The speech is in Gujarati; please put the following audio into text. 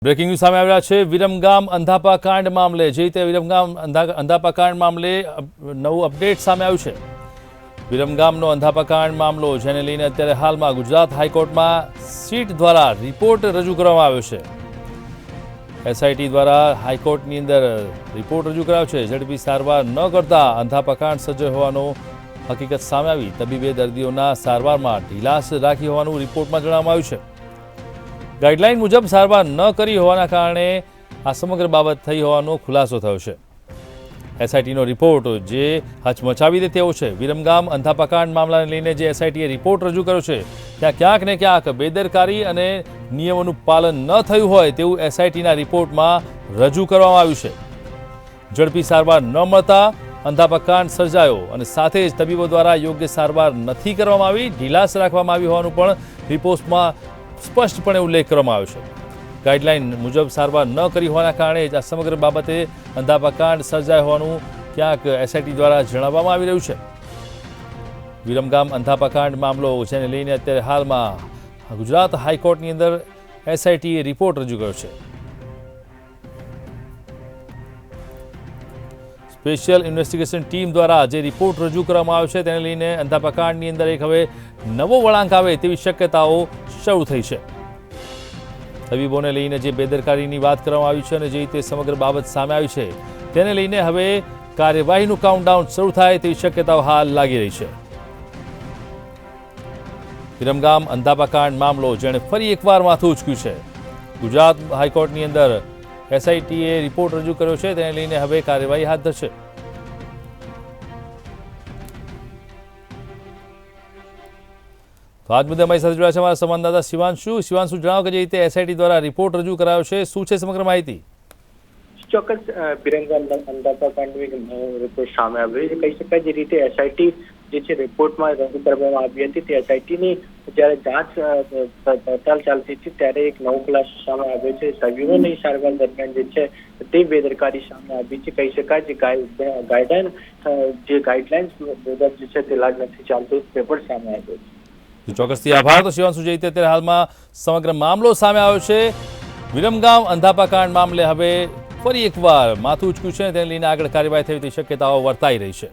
બ્રેકિંગ ન્યૂઝ સામે આવ્યા છે વિરમગામ અંધાપા કાંડ મામલે જે રીતે વિરમગામ અંધાપા કાંડ મામલે નવું અપડેટ સામે આવ્યું છે। વિરમગામનો અંધાપા કાંડ મામલો જેને લઈને અત્યારે હાલમાં ગુજરાત હાઈકોર્ટમાં સીટ દ્વારા રિપોર્ટ રજૂ કરવામાં આવ્યો છે। એસઆઈટી દ્વારા હાઈકોર્ટની અંદર રિપોર્ટ રજૂ કરાયો છે। ઝડપી સારવાર ન કરતા અંધાપા કાંડ સર્જાયો હોવાનો હકીકત સામે આવી। તબીબે દર્દીઓના સારવારમાં ઢીલાસ રાખી હોવાનું રિપોર્ટમાં જણાવવામાં આવ્યું છે। ગાઈડલાઈન મુજબ સારવાર ન કરી હોવાના કારણે આ સમગ્ર બાબત થઈ હોવાનો ખુલાસો થયો છે। એસઆઈટીનો રિપોર્ટ જે હચમચાવી દે તેવો છે। વિરમગામ અંધાપા કાંડ મામલાને લઈને જે એસઆઈટીએ રિપોર્ટ રજૂ કર્યો છે ત્યાં ક્યાંક ને ક્યાંક બેદરકારી અને નિયમોનું પાલન ન થયું હોય તેવું એસઆઈટીના રિપોર્ટમાં રજૂ કરવામાં આવ્યું છે। ઝડપી સારવાર ન મળતા અંધાપા કાંડ સર્જાયો અને સાથે જ તબીબો દ્વારા યોગ્ય સારવાર નથી કરવામાં આવી, ઢીલાસ રાખવામાં આવી હોવાનું પણ રિપોર્ટમાં સ્પષ્ટપણે ઉલ્લેખ કરવામાં આવ્યો છે। ગાઈડલાઈન મુજબ સારવાર ન કરી હોવાના કારણે જ આ સમગ્ર બાબતે અંધાપા કાંડ સર્જાયો હોવાનું ક્યાંક એસઆઈટી દ્વારા જણાવવામાં આવી રહ્યું છે। વિરમગામ અંધાપા કાંડ મામલો જેને લઈને અત્યારે હાલમાં ગુજરાત હાઈકોર્ટની અંદર એસઆઈટીએ રિપોર્ટ રજૂ કર્યો છે। સ્પેશિયલ ઇન્વેસ્ટિગેશન ટીમ દ્વારા જે રિપોર્ટ રજૂ કરવામાં આવ્યો છે તેને લઈને અંધાપા કાંડની અંદર એક હવે નવો વળાંક આવે તેવી શક્યતાઓ શરૂ થઈ છે। તબીબોને લઈને જે બેદરકારીની વાત કરવામાં આવી છે અને જે રીતે સમગ્ર બાબત સામે આવી છે તેને લઈને હવે કાર્યવાહીનું કાઉન્ટડાઉન શરૂ થાય તેવી શક્યતાઓ હાલ લાગી રહી છે। વિરમગામ અંધાપા કાંડ મામલો જેણે ફરી એકવાર માથું ઉચક્યું છે। ગુજરાત હાઈકોર્ટની અંદર એસઆઈટીએ રિપોર્ટ રજૂ કર્યો છે તેને લઈને હવે કાર્યવાહી હાથ ધરશે। તો આજ મુદ્દે અમારી સાથે જોડાયા છે અમારા સંવાદદાતા શિવાંશુ જણાવો કે જે રીતે એસઆઈટી દ્વારા રિપોર્ટ રજૂ કરાયો છે, શું છે સમગ્ર માહિતી? ચોક્કસ વિરમગામ અંધાપા કાંડનો એક નવો રિપોર્ટ સામે આવ્યો છે। કહી શકાય જે રીતે એસઆઈટી જે છે રિપોર્ટમાં રજૂ કરવામાં આવી હતી તે એસઆઈટીની જ્યારે જાંચ પડતાલ ચાલતી હતી ત્યારે એક નવો ખુલાસો સામે આવ્યો છે। તબીબોની સારવાર દરમિયાન જે છે તે બેદરકારી સામે આવી છે। કહી શકાય જે ગાઈડલાઇન્સ મુજબ જે છે તે લાગ નથી ચાલતું તે પણ સામે આવ્યો છે। ચોક્કસથી આભાર। તો શિવાંશુ જે રીતે અત્યારે હાલમાં સમગ્ર મામલો સામે આવ્યો છે વિરમગામ અંધાપા કાંડ મામલે હવે ફરી એકવાર માથું ઉચક્યું છે તેને લઈને આગળ કાર્યવાહી થવી તેવી શક્યતાઓ વર્તાઈ રહી છે।